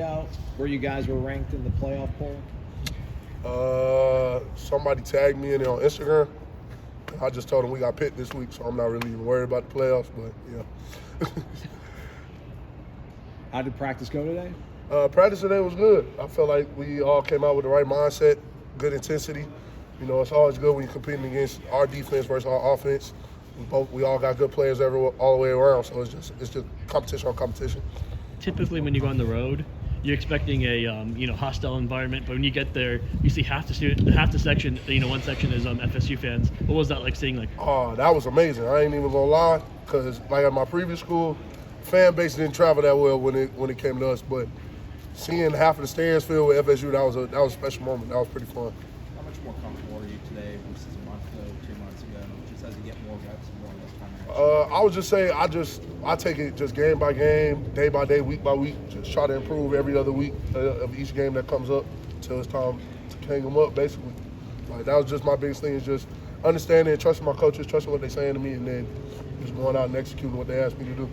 Out where you guys were ranked in the playoff poll? Somebody tagged me in it on Instagram. I just told them we got picked this week, so I'm not really even worried about the playoffs, but yeah. How did practice go today? Practice today was good. I felt like we all came out with the right mindset, good intensity. You know, it's always good when you're competing against our defense versus our offense. We all got good players all the way around, so it's just competition on competition. Typically, when you go on the road, you're expecting a hostile environment, but when you get there, you see half the section. One section is FSU fans. What was that like seeing? Oh, that was amazing. I ain't even gonna lie, because like at my previous school, fan base didn't travel that well when it came to us. But seeing half of the stands filled with FSU, that was a special moment. That was pretty fun. How much more comfortable are you today versus a month ago, 2 months ago? Just as you get more reps and more of those time. I would just say I take it just game by game, day by day, week by week. Just try to improve every other week of each game that comes up until it's time to hang them up, basically. Like, that was just my biggest thing, is just understanding and trusting my coaches, trusting what they're saying to me, and then just going out and executing what they ask me to do.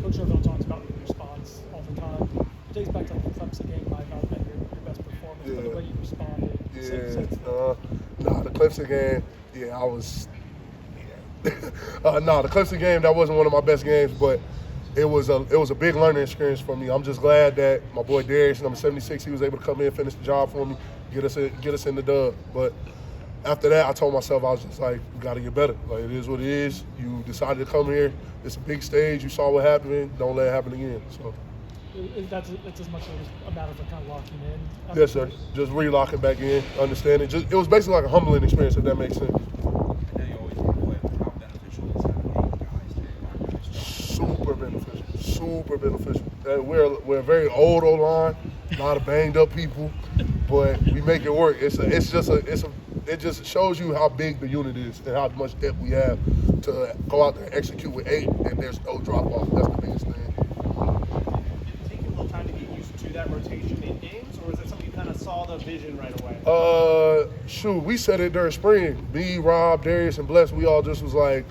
Coach Irvine talks about your response all the time. It takes back to the Clemson game. I thought that your best performance, but the way you responded. The Clemson game, I was. The Clemson game, that wasn't one of my best games, but it was a big learning experience for me. I'm just glad that my boy Darius, number 76, he was able to come in, finish the job for me, get us in the dub. But after that, I told myself, I was just like, we got to get better. Like, it is what it is. You decided to come here. It's a big stage. You saw what happened. Don't let it happen again. So. That's as much a matter of kind of locking in. Yes, sir. Just re-locking back in, understanding. It was basically like a humbling experience, if that makes sense. Super beneficial. We're a very old O-line, a lot of banged up people, but we make it work. It just shows you how big the unit is and how much depth we have to go out there and execute with 8, and there's no drop off. That's the biggest thing. Did it take you a little time to get used to that rotation in games, or was it something you kind of saw the vision right away? We said it during spring. Me, Rob, Darius, and Bless, we all just was like,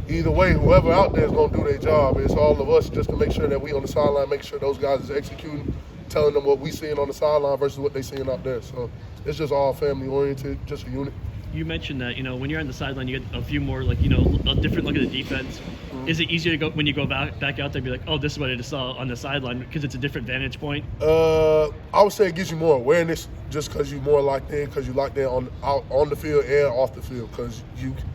either way, whoever out there is going to do their job. It's all of us just to make sure that we on the sideline, make sure those guys is executing, telling them what we seeing on the sideline versus what they seeing out there. So it's just all family-oriented, just a unit. You mentioned that, when you're on the sideline, you get a few more, a different look at the defense. Mm-hmm. Is it easier to go when you go back out there and be like, oh, this is what I just saw on the sideline, because it's a different vantage point? I would say it gives you more awareness just because you're more locked in, because you locked in on the field and off the field, because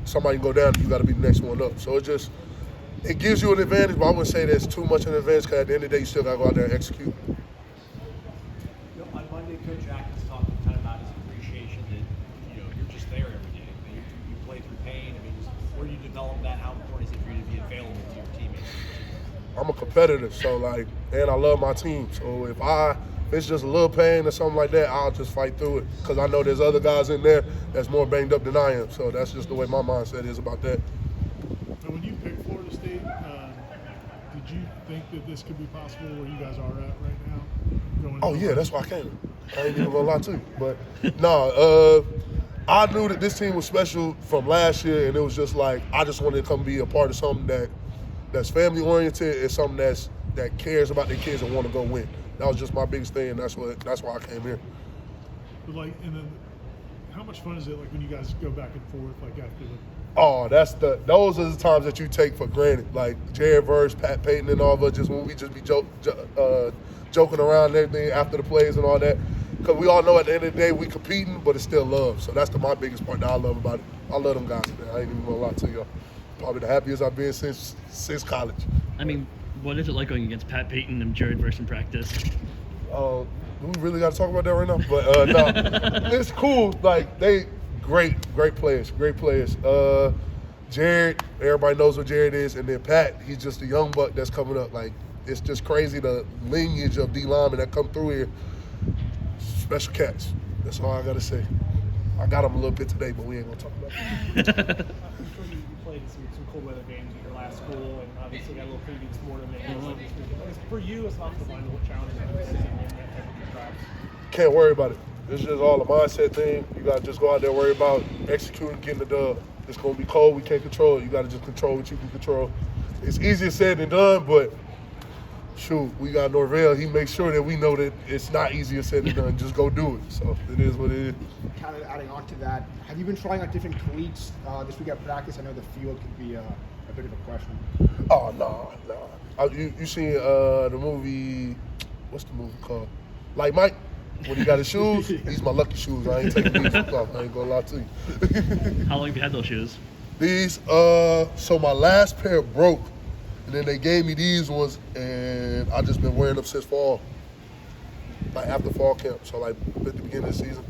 somebody can go down and you got to be the next one up. So it gives you an advantage, but I wouldn't say there's too much of an advantage, because at the end of the day, you still got to go out there and execute. On Monday, Coach Atkins talked kind of about his appreciation that you're just there every day. You play through pain. Where do you develop that? How important is it for you to be available to your teammates? I'm a competitor, and I love my team. So if it's just a little pain or something like that, I'll just fight through it, because I know there's other guys in there that's more banged up than I am. So that's just the way my mindset is about that. Now, when you picked Florida State, did you think that this could be possible where you guys are at right now? Oh, yeah, that's why I came. I ain't even gonna lie to you. But, no, I knew that this team was special from last year, and it was just like, I just wanted to come be a part of something that's family-oriented and something that cares about their kids and want to go win. That was just my biggest thing, and that's why I came here. But and then how much fun is it when you guys go back and forth after the? Oh, those are the times that you take for granted. Like Jared Verse, Pat Payton, and all of us, just when we just be joking around and everything after the plays and all that. Because we all know at the end of the day we competing, but it's still love. So that's my biggest part that I love about it. I love them guys, man. I ain't even gonna lie to y'all. Probably the happiest I've been since college. What is it like going against Pat Payton and Jared Verse in practice? Do we really got to talk about that right now? But no, it's cool. They great players. Jared, everybody knows what Jared is, and then Pat, he's just a young buck that's coming up. It's just crazy the lineage of D linemen that come through here. Special cats. That's all I gotta say. I got them a little bit today, but we ain't gonna talk about it. I'm sure you played some cold weather games at your last school, and obviously got a little preview this morning. For you, it's not the line what challenge that drives. Can't worry about it. It's just all a mindset thing. You gotta just go out there and worry about executing, getting the dub. It's gonna be cold. We can't control it. You gotta just control what you can control. It's easier said than done, but shoot, we got Norvell. He makes sure that we know that it's not easier said than done. Just go do it. So it is what it is. Kind of adding on to that, have you been trying out different cleats this week at practice? I know the field could be a bit of a question. Oh, no. You seen the movie, what's the movie called? Like Mike? When he got his shoes, these my lucky shoes. I ain't taking these off. I ain't gonna lie to you. How long have you had those shoes? These, so my last pair broke, and then they gave me these ones, and I just been wearing them since fall. Like after fall camp, so like at the beginning of the season.